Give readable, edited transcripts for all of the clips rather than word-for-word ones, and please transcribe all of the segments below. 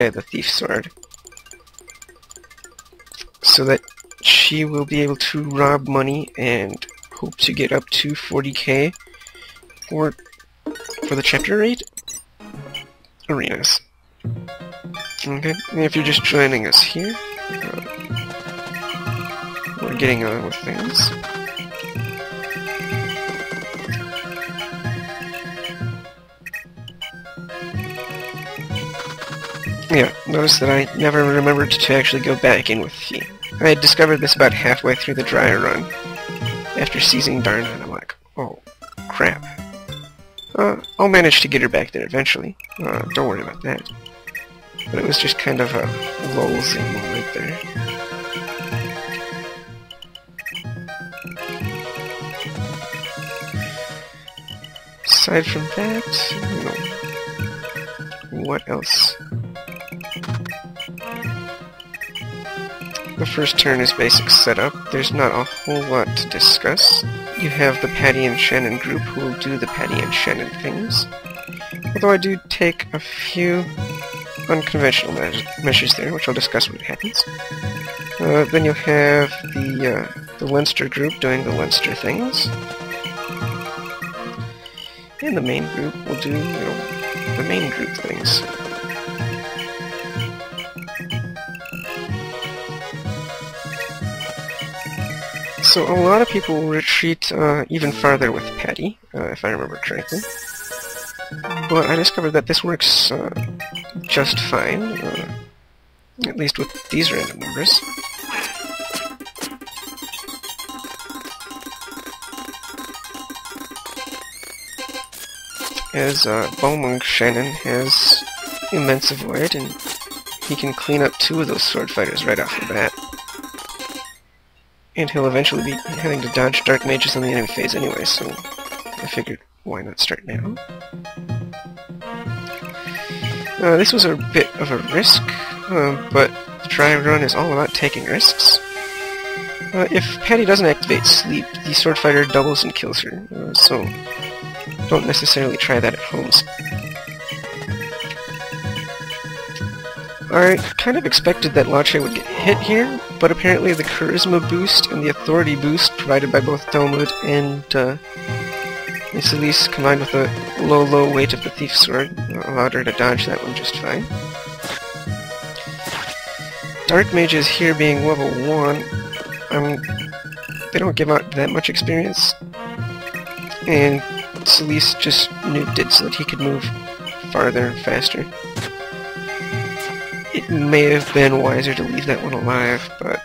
the thief sword, so that she will be able to rob money and hope to get up to 40k for the chapter 8 arenas. Okay, and if you're just joining us here, we're getting on with things. Yeah, notice that I never remembered to actually go back in with FE. I had discovered this about halfway through the dry run, after seizing Darna, and I'm like, oh, crap. I'll manage to get her back there eventually. Don't worry about that. But it was just kind of a lulzing moment there. Aside from that, what else? The first turn is basic setup. There's not a whole lot to discuss. You have the Patty and Shannon group who will do the Patty and Shannon things. Although I do take a few unconventional measures there, which I'll discuss when it happens. Then you'll have the Leinster group doing the Leinster things. And the main group will do, the main group things. So a lot of people will retreat even farther with Patty, if I remember correctly. But I discovered that this works just fine, at least with these random numbers. As Bowmonk Shannon has immense avoid, and he can clean up 2 of those sword fighters right off the bat. And he'll eventually be having to dodge dark mages on the enemy phase anyway, so I figured, why not start now? This was a bit of a risk, but the dry run is all about taking risks. If Patty doesn't activate Sleep, the sword fighter doubles and kills her, so don't necessarily try that at home. I kind of expected that Lache would get hit here, but apparently the charisma boost and the authority boost provided by both Delmud and Miss Elise, combined with the low weight of the thief sword, allowed her to dodge that one just fine. Dark mages here being level 1, they don't give out that much experience, and Celise just nuked it so that he could move farther and faster. It may have been wiser to leave that one alive, but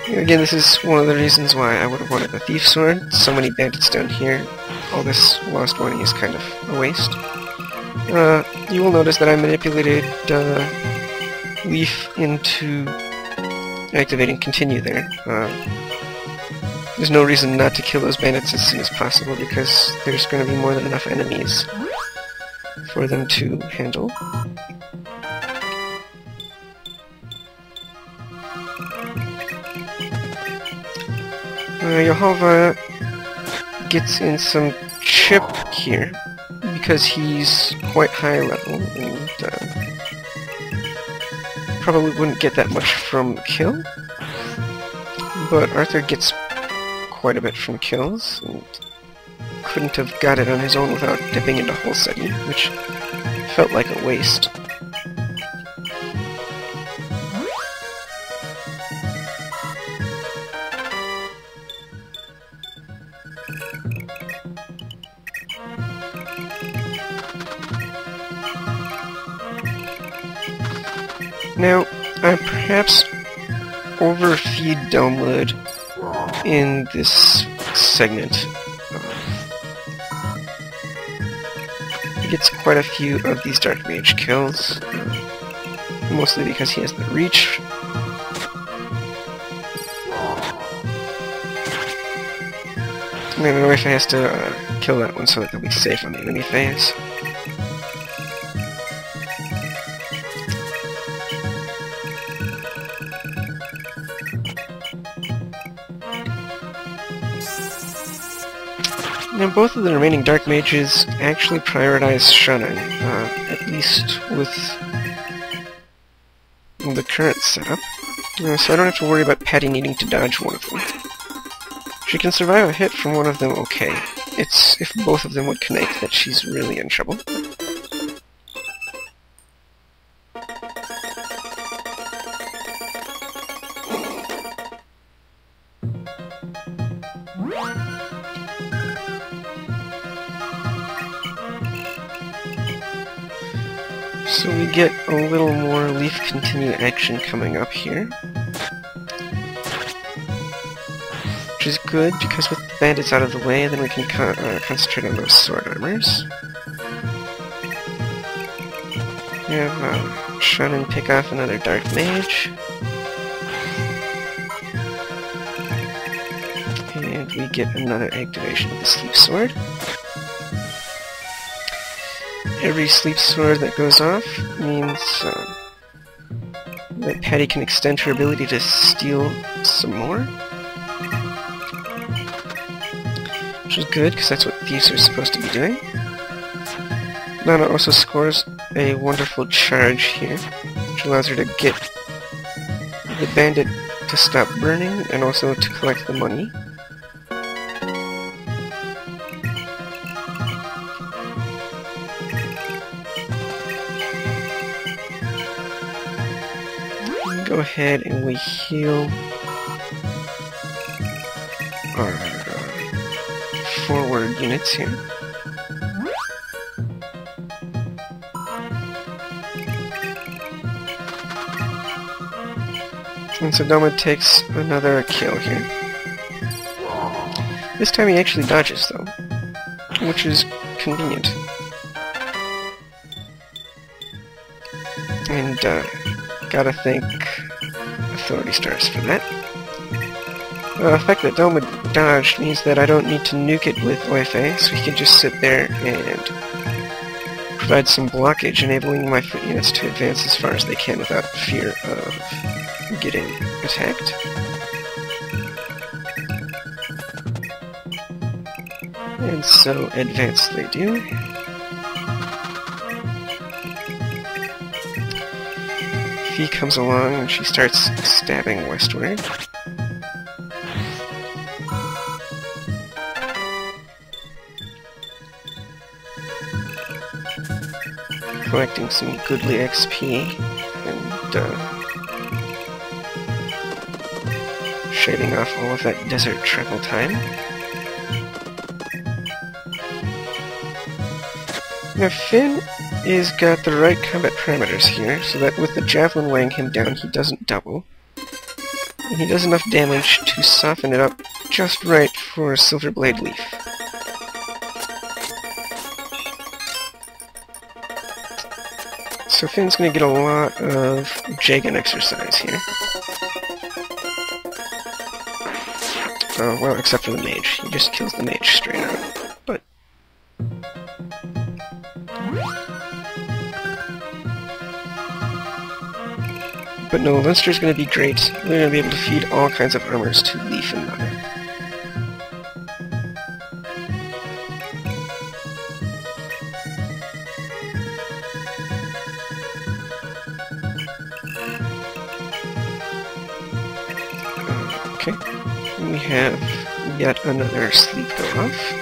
again, this is one of the reasons why I would have wanted the thief sword. So many bandits down here. All this lost money is kind of a waste. You will notice that I manipulated Leaf into activating Continue there. There's no reason not to kill those bandits as soon as possible, because there's going to be more than enough enemies for them to handle. Yehovah gets in some chip here, because he's quite high level, and probably wouldn't get that much from kill. But Arthur gets quite a bit from kills, and couldn't have got it on his own without dipping into Holseti, which felt like a waste. Now, I perhaps overfeed Delmud in this segment. He gets quite a few of these Dark Mage kills, mostly because he has the reach. And then Noifa has to kill that one so that they'll be safe on the enemy phase. Now both of the remaining Dark Mages actually prioritize Shunning, at least with the current setup, so I don't have to worry about Patty needing to dodge one of them. She can survive a hit from one of them okay. It's if both of them would connect that she's really in trouble. So we get a little more Leaf Continue action coming up here. Which is good, because with the bandits out of the way, then we can concentrate on those sword armors. We have Shannon pick off another Dark Mage. And we get another activation of the Sleep Sword. Every Sleep Sword that goes off means that Patty can extend her ability to steal some more. Which is good, because that's what thieves are supposed to be doing. Nana also scores a wonderful charge here, which allows her to get the bandit to stop burning, and also to collect the money. Go ahead and we heal our forward units here. And so Doma takes another kill here. This time he actually dodges though, which is convenient. And gotta thank Authority Stars for that. The fact that Doma dodged means that I don't need to nuke it with OFA, so he can just sit there and provide some blockage, enabling my foot units to advance as far as they can without fear of getting attacked. And so advance they do. Fee comes along and she starts stabbing westward. Collecting some goodly XP and shaving off all of that desert travel time. Now Finn is got the right combat parameters here, so that with the javelin weighing him down, he doesn't double. And he does enough damage to soften it up just right for Silverblade Leaf. So Finn's going to get a lot of Jagan exercise here. Well, except for the mage. He just kills the mage straight out. But no, Leinster's going to be great. We're going to be able to feed all kinds of armors to Leaf and Mother. Okay, we have yet another sleep go off.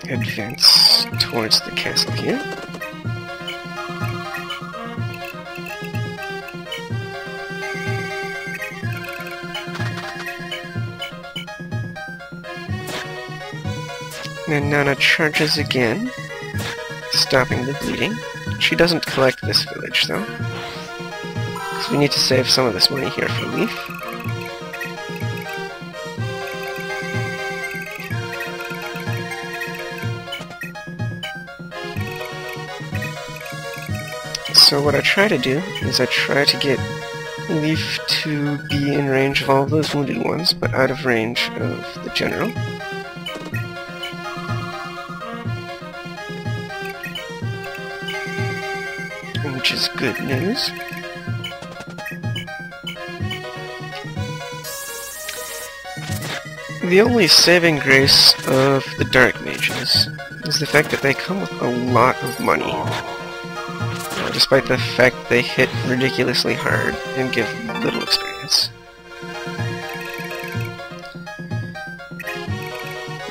Advance towards the castle here. And Nana charges again, stopping the bleeding. She doesn't collect this village though, because we need to save some of this money here for Leaf. So what I try to do is I try to get Leaf to be in range of all of those wounded ones, but out of range of the general. which is good news. The only saving grace of the Dark Mages is the fact that they come with a lot of money, despite the fact they hit ridiculously hard and give little experience.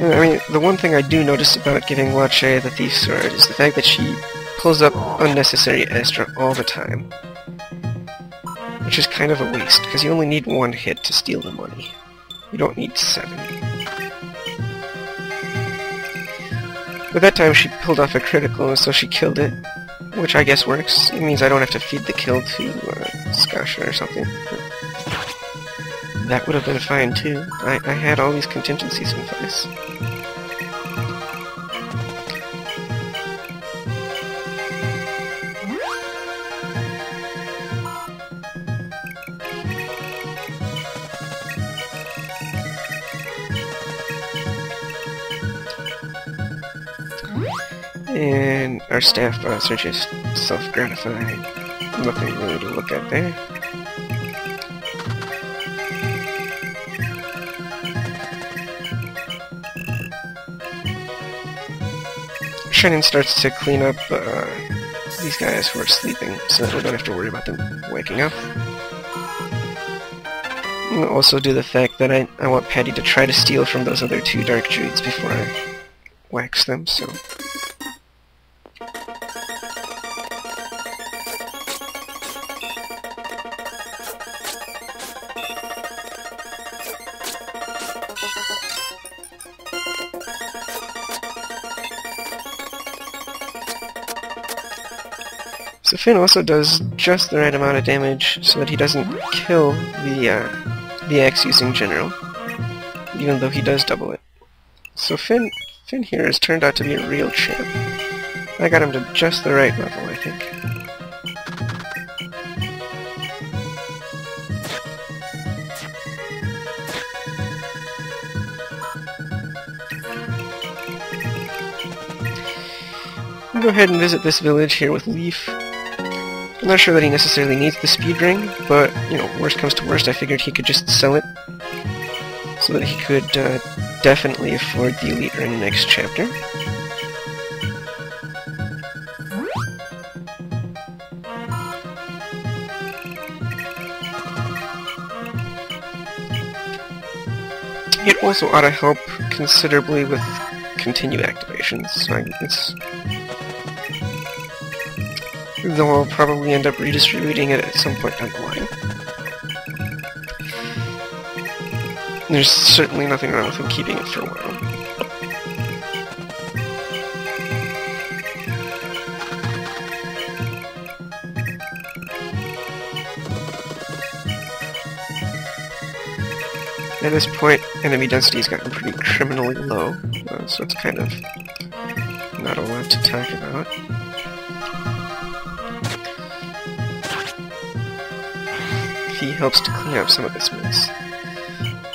I mean, the one thing I do notice about giving Wache the Thief's Sword is the fact that she pulls up unnecessary extra all the time, which is kind of a waste, because you only need one hit to steal the money. You don't need 7. But that time she pulled off a critical, so she killed it, which I guess works. It means I don't have to feed the kill to Skasha or something. That would have been fine too. I had all these contingencies in place. And our staff boss are just self-gratified. Nothing really to look at there. Shannon starts to clean up these guys who are sleeping, so that we don't have to worry about them waking up. And also do the fact that I want Patty to try to steal from those other 2 Dark Druids before I wax them, so... So Finn also does just the right amount of damage so that he doesn't kill the axe using general, even though he does double it. So Finn here has turned out to be a real champ. I got him to just the right level, I think. We'll go ahead and visit this village here with Leaf. I'm not sure that he necessarily needs the speed ring, but, you know, worst comes to worst, I figured he could just sell it so that he could definitely afford the elite ring next chapter. It also ought to help considerably with continue activations, so though I'll probably end up redistributing it at some point down the line. There's certainly nothing wrong with him keeping it for a while. At this point, enemy density has gotten pretty criminally low, so it's kind of not a lot to talk about. He helps to clean up some of this mess.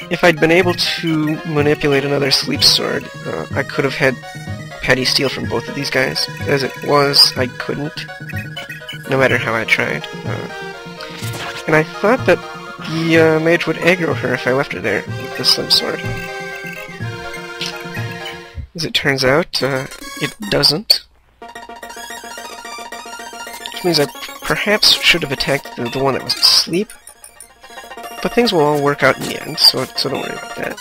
If I'd been able to manipulate another sleep sword, I could have had Patty steal from both of these guys. As it was, I couldn't, no matter how I tried. And I thought that the mage would aggro her if I left her there with the slim sword. As it turns out, it doesn't. Which means I perhaps should have attacked the one that was asleep. But things will all work out in the end, so don't worry about that.